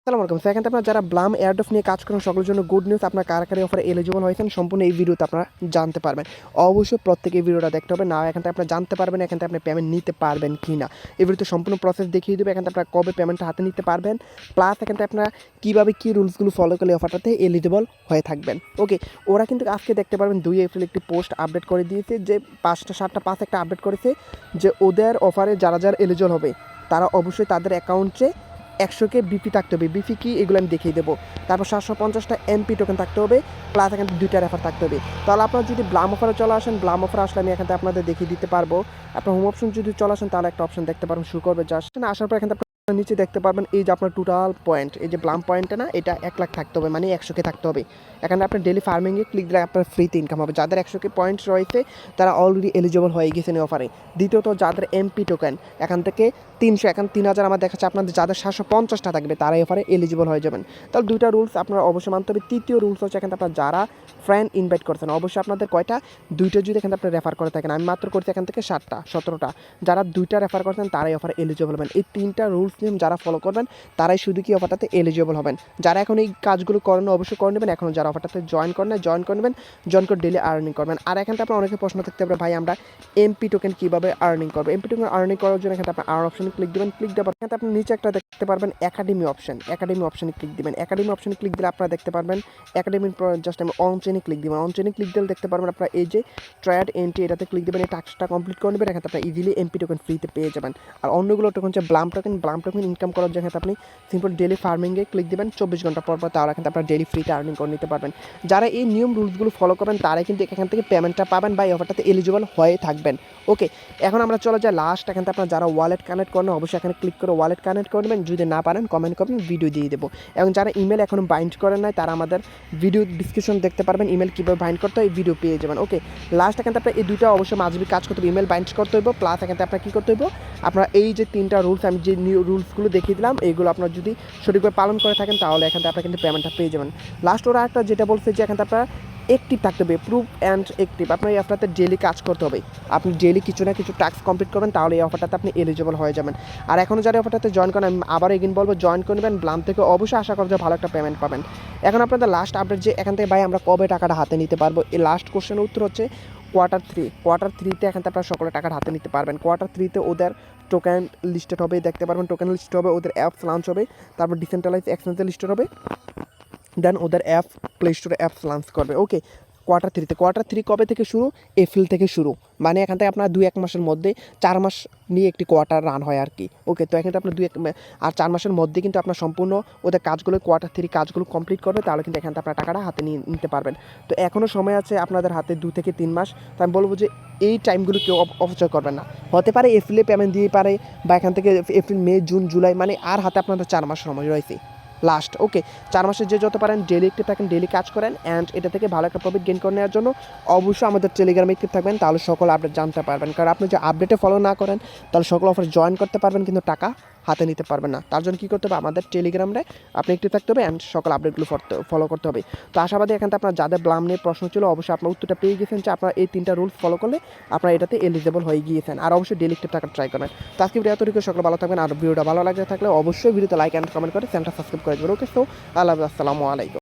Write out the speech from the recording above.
আসসালামু আলাইকুম। সেখানে আপনারা যারা ব্লাম এয়ারড্রপ নিয়ে কাজ করেন সকলের জন্য গুড নিউজ, আপনার কারাকারি অফারে এলিজিবল হয়েছেন সম্পূর্ণ এই ভিডিওতে আপনারা জানতে পারবেন। অবশ্যই প্রত্যেকে এই ভিডিওটা দেখতে হবে, না এখান থেকে আপনারা জানতে পারবেন এখান থেকে আপনি পেমেন্ট নিতে পারবেন কি না। এই ভিডিওতে সম্পূর্ণ প্রসেস দেখিয়ে দেবে, এখান থেকে আপনারা কবে পেমেন্টটা হাতে নিতে পারবেন, প্লাস এখান থেকে আপনারা কীভাবে কী রুলসগুলো ফলো করলে অফারটাতে এলিজিবল হয়ে থাকবেন। ওকে, ওরা কিন্তু আজকে দেখতে পারবেন 2 এপ্রিল একটি পোস্ট আপডেট করে দিয়েছে যে 5টা 7টা 5 একটা আপডেট করেছে যে ওদের অফারে যারা যারা এলিজিবল হবে তারা অবশ্যই তাদের অ্যাকাউন্টে 100K বিপি থাকতে হবে। বিপি কি এগুলো আমি দেখিয়ে দেবো। তারপর 750টা এমপি টোকেন থাকতে হবে, প্লাস এখানে 2টা রেফার থাকতে হবে। তাহলে আপনারা যদি ব্লাম অফারে চলে আসেন, ব্লাম অফার আসলে আমি এখান থেকে আপনাদের দেখিয়ে দিতে পারবো। আপনার হোম অপশন যদি চলে আসেন তাহলে একটা অপশন দেখতে পারবেন শুরু করবে, জাস্ট আসার পর এখান থেকে নিচে দেখতে পারবেন এই যে আপনার টোটাল পয়েন্ট, এই যে ব্লাম পয়েন্টটা না, এটা 1 লাখ থাকতে হবে, মানে 100K থাকতে হবে। এখানে আপনার ডেলি ফার্মিংয়ে ক্লিক দিলে আপনার ফ্রিতে ইনকাম হবে। যাদের 100K পয়েন্টস রয়েছে তারা অলরেডি এলিজিবল হয়ে গেছেন এই অফারে। দ্বিতীয়ত যাদের এমপি টোকেন এখান থেকে 300, এখন 3000 আমার দেখাচ্ছে, আপনাদের যাদের 750টা থাকবে তারা এই অফারে এলিজিবল হয়ে যাবেন। তাহলে 2টা রুলস আপনারা অবশ্যই মানতে হবে। তৃতীয় রুলস হচ্ছে এখান থেকে আপনারা যারা ফ্রেন্ড ইনভাইট করছেন অবশ্যই আপনাদের কয়টা 2টা যদি এখান থেকে আপনি রেফার করে থাকেন, আমি মাত্র করছি এখান থেকে 7টা 17টা, যারা 2টা রেফার করছেন তারাই অফারে এলিজিবল হবেন। এই 3টা রুলস নিয়ম যারা ফলো করবেন তারাই শুধু কি অফারটাতে এলিজিবল হবেন। যারা এখন এই কাজগুলো করেন অবশ্যই করে নেবেন, এখন যারা অফারটাতে জয়েন করেন না জয়েন করে নেবেন, জয়েন করে ডেলি আর্নিং করবেন। আর এখান থেকে আপনার অনেকে প্রশ্ন থাকতে পারে ভাই আমরা এমপি টোকেন কীভাবে আর্নিং করবো। এমপি টোকেন আর্নিং করার জন্য এখানে আপনার আর অপশনে ক্লিক দেবেন, ক্লিক দেওয়ার এখানে আপনি নিচে একটা দেখতে পারবেন একাডেমি অপশন, একাডেমি অপশনে ক্লিক দেবেন। একাডেমি অপশনে ক্লিক দিলে আপনারা দেখতে পারবেন একাডেমির জাস্ট আমি অন চেনে ক্লিক দেবেন, অন চেনে ক্লিক দিলে দেখতে পারবেন আপনারা এই যে ট্রায়াড এন্ট্রি এটাতে ক্লিক দেবেন, এই টাস্কটা কমপ্লিট করে নেবেন, এখানে আপনারা ইজিলি এমপি টোকেন ফ্রিতে পেয়ে যাবেন। আর অন্যগুলো টোকেন হচ্ছে Blum token, Blum token income করার জন্য আপনি সিম্পল ডেলি ফার্মিংয়ে ক্লিক দেবেন 24 ঘন্টা পর পর, তাহলে এখানে আপনারা ডেলি ফ্রিতে আর্নিং করে নিতে পারবেন। যারা এই নিয়ম রুলসগুলো ফলো করবেন তারাই কিন্তু এখান থেকে পেমেন্টটা পাবেন বা এই অফারটাতে এলিজিবল হয়ে থাকবেন। ওকে, এখন আমরা চলে যাই লাস্ট, এখান থেকে আপনারা যারা ওয়ালেট কানেক্ট করেন অবশ্যই এখানে ক্লিক করে ওয়ালেট কানেক্ট করে নেবেন, যদি না পারেন কমেন্ট করবেন, ভিডিও দিয়ে দেবো। এবং যারা ইমেল এখনও বাইন্ড করেন নাই তারা আমাদের ভিডিও ডিসক্রিপশন দেখতে পারবেন, ইমেল কীভাবে বাইন্ড করতে হয় ভিডিও পেয়ে যাবেন। ওকে, লাস্ট এখান থেকে আপনার এই 2টা অবশ্যই মাঝবি কাজ করতে হবে, ইমেল বাইন্ড করতে হইব, প্লাস এখান থেকে আপনার কী করতে হইব, আপনারা এই যে 3টা রুলস আমি যে রুলসগুলো দেখিয়ে দিলাম এইগুলো আপনার যদি সঠিকভাবে পালন করে থাকেন তাহলে এখান থেকে আপনারা কিন্তু পেমেন্টটা পেয়ে যাবেন। লাস্ট ওরা একটা যেটা বলছে যে এখান থেকে আপনারা অ্যাক্টিভ থাকতে হবে, প্রুফ অ্যান্ড অ্যাক্টিভ, আপনার এই অফারটাতে ডেলি কাজ করতে হবে, আপনি ডেলি কিছু না কিছু টাস্ক কমপ্লিট করবেন তাহলে এই অফারটাতে আপনি এলিজিবল হয়ে যাবেন। আর এখনও যারা অফারটাতে জয়েন করেন আমি আবার এগিন বলবো জয়েন করে নেবেন, ব্লাম থেকে অবশ্যই আশা করবো যে ভালো একটা পেমেন্ট পাবেন। এখন আপনাদের লাস্ট আপডেট যে এখান থেকে ভাই আমরা কবে টাকাটা হাতে নিতে পারবো, এই লাস্ট কোশ্চেনের উত্তর হচ্ছে কোয়ার্টার 3 এখান থেকে আপনারা সকলে টাকাটা হাতে নিতে পারবেন। কোয়ার্টার 3 ওদের টোকেন লিস্টেড হবে, দেখতে পারবেন টোকেন লিস্টেড হবে, ওদের অ্যাপস লঞ্চ হবে, তারপর ডিসেন্ট্রালাইজ এক্সচেঞ্জে লিস্টেড হবে, দেন ওদের অ্যাপ প্লে স্টোরে অ্যাপস লঞ্চ করবে। ওকে, কোয়ার্টার 3 কবে থেকে শুরু, এপ্রিল থেকে শুরু, মানে এখান থেকে আপনার 2-1 মাসের মধ্যে 4 মাস নিয়ে একটি কোয়ার্টার রান হয় আর কি। ওকে, তো এখানে আপনার 2-1 আর 4 মাসের মধ্যে কিন্তু আপনার সম্পূর্ণ ওদের কাজগুলো কোয়ার্টার 3 কাজগুলো কমপ্লিট করবে, তাহলে কিন্তু এখান থেকে আপনার টাকাটা হাতে নিতে পারবেন। তো এখনও সময় আছে আপনাদের হাতে 2 থেকে 3 মাস, তো আমি বলবো যে এই টাইমগুলো কেউ অপচয় করবেন না। হতে পারে এপ্রিলে পেমেন্ট দিয়ে পারে, বা এখান থেকে এপ্রিল মে জুন জুলাই, মানে আর হাতে আপনাদের 4 মাস সময় রয়েছে লাস্ট। ওকে, 4 মাসে যে যত পারেন ডেলি অ্যাক্টিভ থাকেন, ডেলি কাজ করেন, অ্যান্ড এটা থেকে ভালো একটা প্রফিট গেইন করে নেওয়ার জন্য অবশ্যই আমাদের টেলিগ্রামে অ্যাক্টিভ থাকবেন, তাহলে সকল আপডেট জানতে পারবেন। কারণ আপনি যে আপডেটে ফলো না করেন তাহলে সকল অফার জয়েন করতে পারবেন কিন্তু টাকা হাতে নিতে পারবেন না। তার জন্য কী করতে হবে, আমাদের টেলিগ্রামে আপনি অ্যাক্টিভ থাকতে হবে অ্যান্ড সকল আপডেটগুলো ফলো করতে হবে। তো আশাবাদী এখান থেকে আপনার যাদের ব্লাম নিয়ে প্রশ্ন ছিল অবশ্যই আপনার উত্তরটা পেয়ে গেছেন যে আপনার এই 3টা রুলস ফলো করলে আপনারা এটাতে এলিজিবল হয়ে গিয়েছেন। আর অবশ্যই ডেলি অ্যাক্টিভ থাকার ট্রাই করবেন। তো আজকে ভিডিও তৈরি করে সকলে ভালো থাকবেন, আর ভিডিওটা ভালো লাগতে থাকলে অবশ্যই ভিডিওতে লাইক অ্যান্ড কমেন্ট করে চ্যানেলটা সাবস্ক্রাইব করে দেবেন। ওকে, সো আল্লাহ, আসসালামু আলাইকুম।